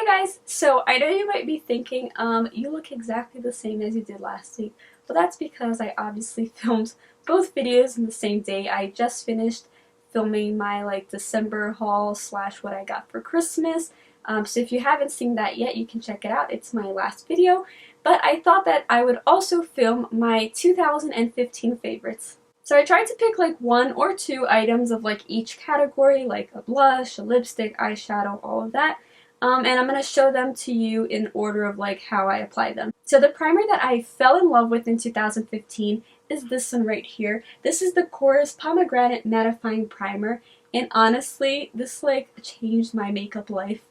Hi guys! So I know you might be thinking, you look exactly the same as you did last week. Well, that's because I obviously filmed both videos in the same day. I just finished filming my December haul slash what I got for Christmas. So if you haven't seen that yet, you can check it out. It's my last video. But I thought that I would also film my 2015 favorites. So I tried to pick one or two items of each category, like a blush, a lipstick, eyeshadow, all of that. And I'm going to show them to you in order of how I apply them. So the primer that I fell in love with in 2015 is this one right here. This is the Korres Pomegranate Mattifying Primer, and honestly, this changed my makeup life.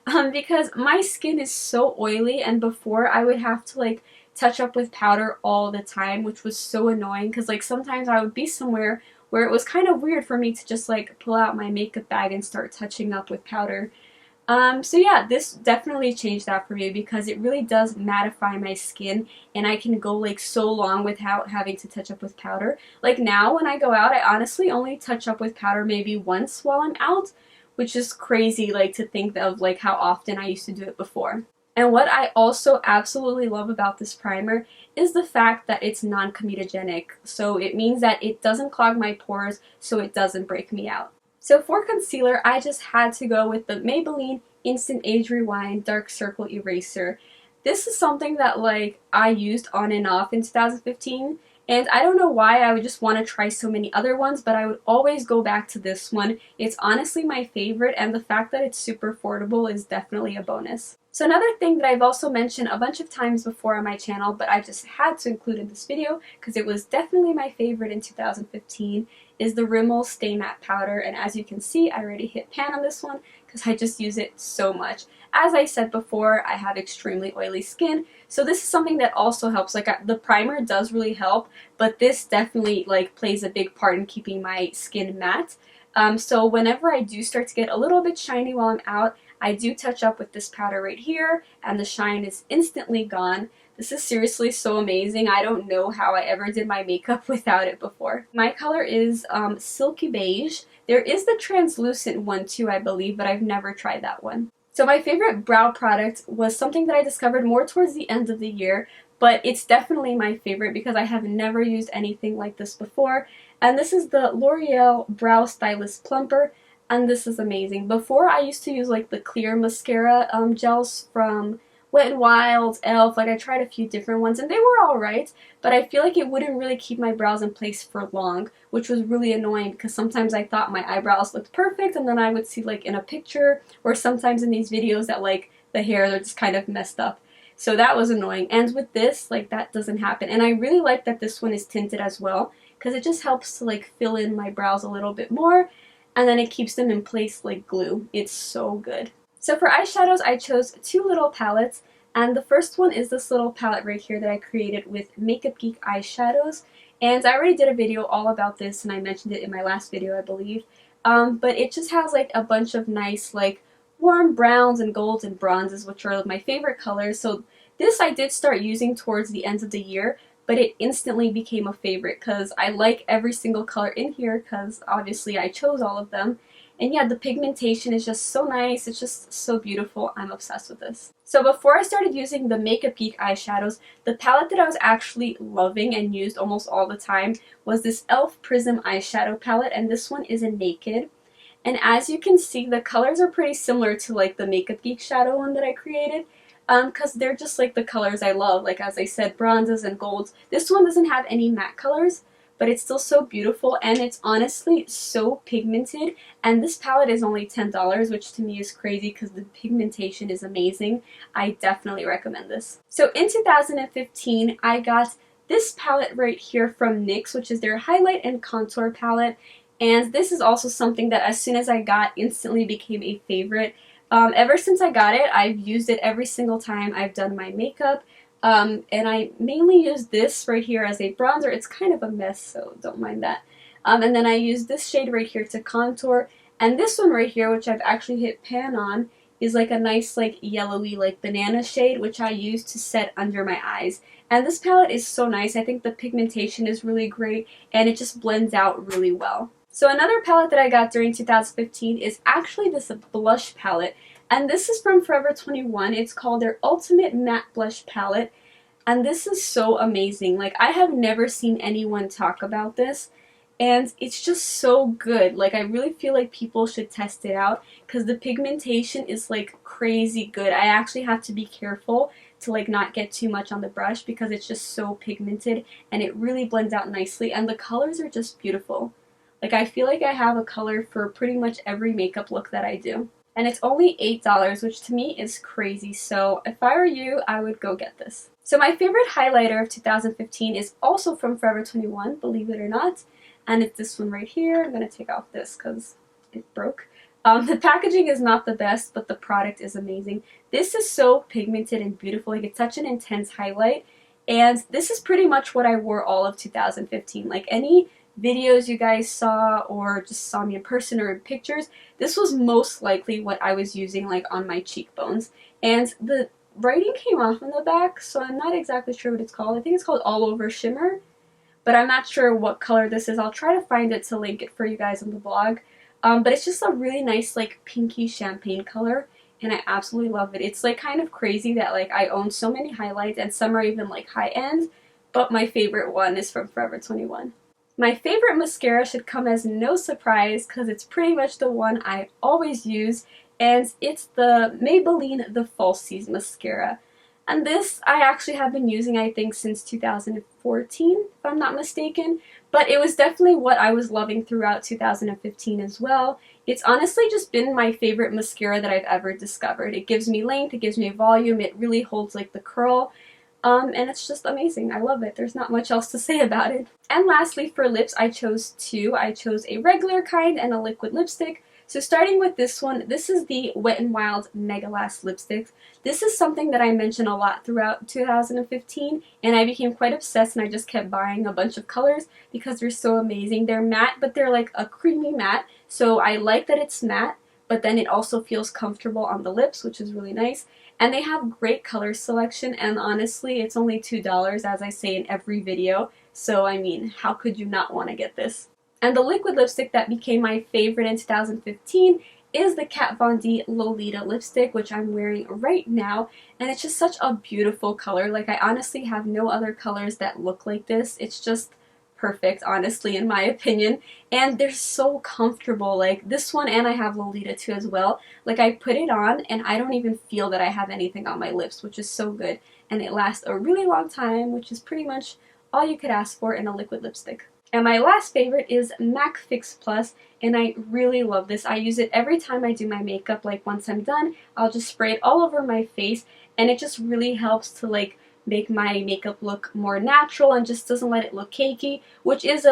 Because my skin is so oily, and before I would have to touch up with powder all the time, which was so annoying because sometimes I would be somewhere where it was kind of weird for me to just pull out my makeup bag and start touching up with powder. So yeah, this definitely changed that for me because it really does mattify my skin, and I can go so long without having to touch up with powder. Now when I go out, I honestly only touch up with powder maybe once while I'm out, which is crazy to think of how often I used to do it before. And what I also absolutely love about this primer is the fact that it's non-comedogenic. So it means that it doesn't clog my pores, so it doesn't break me out. So for concealer, I just had to go with the Maybelline Instant Age Rewind Dark Circle Eraser. This is something that I used on and off in 2015, and I don't know why I would just want to try so many other ones, but I would always go back to this one. It's honestly my favorite, and the fact that it's super affordable is definitely a bonus. So another thing that I've also mentioned a bunch of times before on my channel, but I just had to include in this video because it was definitely my favorite in 2015, is the Rimmel Stay Matte Powder. And as you can see, I already hit pan on this one because I just use it so much. As I said before, I have extremely oily skin, so this is something that also helps. The primer does really help, but this definitely plays a big part in keeping my skin matte. So whenever I do start to get a little bit shiny while I'm out, I do touch up with this powder right here, and the shine is instantly gone. This is seriously so amazing. I don't know how I ever did my makeup without it before. My color is Silky Beige. There is the translucent one too, I believe, but I've never tried that one. So my favorite brow product was something that I discovered more towards the end of the year, but it's definitely my favorite because I have never used anything like this before. And this is the L'Oreal Brow Stylist Plumper, and this is amazing. Before, I used to use the clear mascara gels from Wet n Wild, e.l.f. I tried a few different ones, and they were alright, but I feel it wouldn't really keep my brows in place for long, which was really annoying because sometimes I thought my eyebrows looked perfect, and then I would see in a picture or sometimes in these videos that the hairs are just kind of messed up. So that was annoying. And with this, that doesn't happen. And I really like that this one is tinted as well because it just helps to fill in my brows a little bit more, and then it keeps them in place like glue. It's so good. So for eyeshadows, I chose two little palettes, and the first one is this little palette right here that I created with Makeup Geek Eyeshadows, and I already did a video all about this, and I mentioned it in my last video, I believe, but it just has a bunch of nice warm browns and golds and bronzes, which are my favorite colors. So this I did start using towards the end of the year, but it instantly became a favorite because I like every single color in here because obviously I chose all of them. And yeah, the pigmentation is just so nice. It's just so beautiful. I'm obsessed with this. So before I started using the Makeup Geek eyeshadows, the palette that I was actually loving and used almost all the time was this e.l.f. Prism eyeshadow palette, and this one is a Naked. And as you can see, the colors are pretty similar to the Makeup Geek shadow one that I created. Because they're just the colors I love, as I said, bronzes and golds. This one doesn't have any matte colors, but it's still so beautiful, and it's honestly so pigmented, and this palette is only $10, which to me is crazy because the pigmentation is amazing. I definitely recommend this. So in 2015, I got this palette right here from NYX, which is their highlight and contour palette, and this is also something that as soon as I got, instantly became a favorite. Ever since I got it, I've used it every single time I've done my makeup, and I mainly use this right here as a bronzer. It's kind of a mess, so don't mind that. And then I use this shade right here to contour, and this one right here, which I've actually hit pan on, is a nice yellowy banana shade, which I use to set under my eyes. And this palette is so nice. I think the pigmentation is really great, and it just blends out really well. So another palette that I got during 2015 is actually this blush palette. And this is from Forever 21. It's called their Ultimate Matte Blush Palette. And this is so amazing. Like, I have never seen anyone talk about this. And it's just so good. Like, I really feel like people should test it out because the pigmentation is like crazy good. I actually have to be careful to like not get too much on the brush because it's just so pigmented and it really blends out nicely, and the colors are just beautiful. Like, I feel like I have a color for pretty much every makeup look that I do. And it's only $8, which to me is crazy, so if I were you, I would go get this. So my favorite highlighter of 2015 is also from Forever 21, believe it or not, and it's this one right here. I'm going to take off this because it broke. The packaging is not the best, but the product is amazing. This is so pigmented and beautiful. Like, it's such an intense highlight, and this is pretty much what I wore all of 2015. Like, any videos you guys saw or just saw me in person or in pictures, this was most likely what I was using like on my cheekbones. And the writing came off on the back, so I'm not exactly sure what it's called. I think it's called All Over Shimmer, but I'm not sure what color this is. I'll try to find it to link it for you guys on the blog. But it's just a really nice like pinky champagne color, and I absolutely love it. It's like kind of crazy that like I own so many highlights and some are even like high end, but my favorite one is from Forever 21. My favorite mascara should come as no surprise because it's pretty much the one I always use, and it's the Maybelline The Falsies mascara. And this I actually have been using, I think, since 2014, if I'm not mistaken. But it was definitely what I was loving throughout 2015 as well. It's honestly just been my favorite mascara that I've ever discovered. It gives me length, it gives me volume, it really holds like the curl. And it's just amazing. I love it. There's not much else to say about it. And lastly, for lips, I chose two. I chose a regular kind and a liquid lipstick. So starting with this one, this is the Wet n Wild Mega Last Lipstick. This is something that I mentioned a lot throughout 2015, and I became quite obsessed, and I just kept buying a bunch of colors because they're so amazing. They're matte, but they're like a creamy matte, so I like that it's matte, but then it also feels comfortable on the lips, which is really nice. And they have great color selection, and honestly, it's only $2, as I say in every video, so I mean, how could you not want to get this? And the liquid lipstick that became my favorite in 2015 is the Kat Von D Lolita lipstick, which I'm wearing right now, and it's just such a beautiful color. Like, I honestly have no other colors that look like this. It's just perfect, honestly, in my opinion, and they're so comfortable. Like, this one, and I have Lolita too as well. Like, I put it on and I don't even feel that I have anything on my lips, which is so good, and it lasts a really long time, which is pretty much all you could ask for in a liquid lipstick. And my last favorite is MAC Fix Plus, and I really love this. I use it every time I do my makeup. Like, once I'm done, I'll just spray it all over my face, and it just really helps to like make my makeup look more natural and just doesn't let it look cakey, which is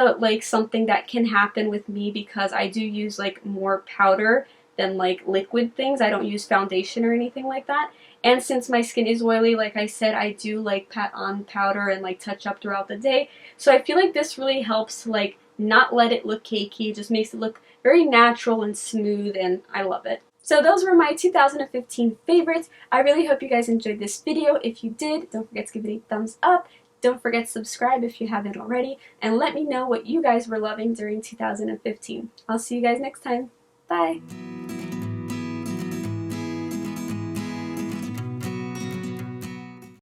something that can happen with me because I do use like more powder than like liquid things. I don't use foundation or anything like that. And since my skin is oily, like I said, I do like pat on powder and like touch up throughout the day. So I feel like this really helps to like not let it look cakey. It just makes it look very natural and smooth, and I love it. So those were my 2015 favorites. I really hope you guys enjoyed this video. If you did, don't forget to give it a thumbs up. Don't forget to subscribe if you haven't already. And let me know what you guys were loving during 2015. I'll see you guys next time. Bye!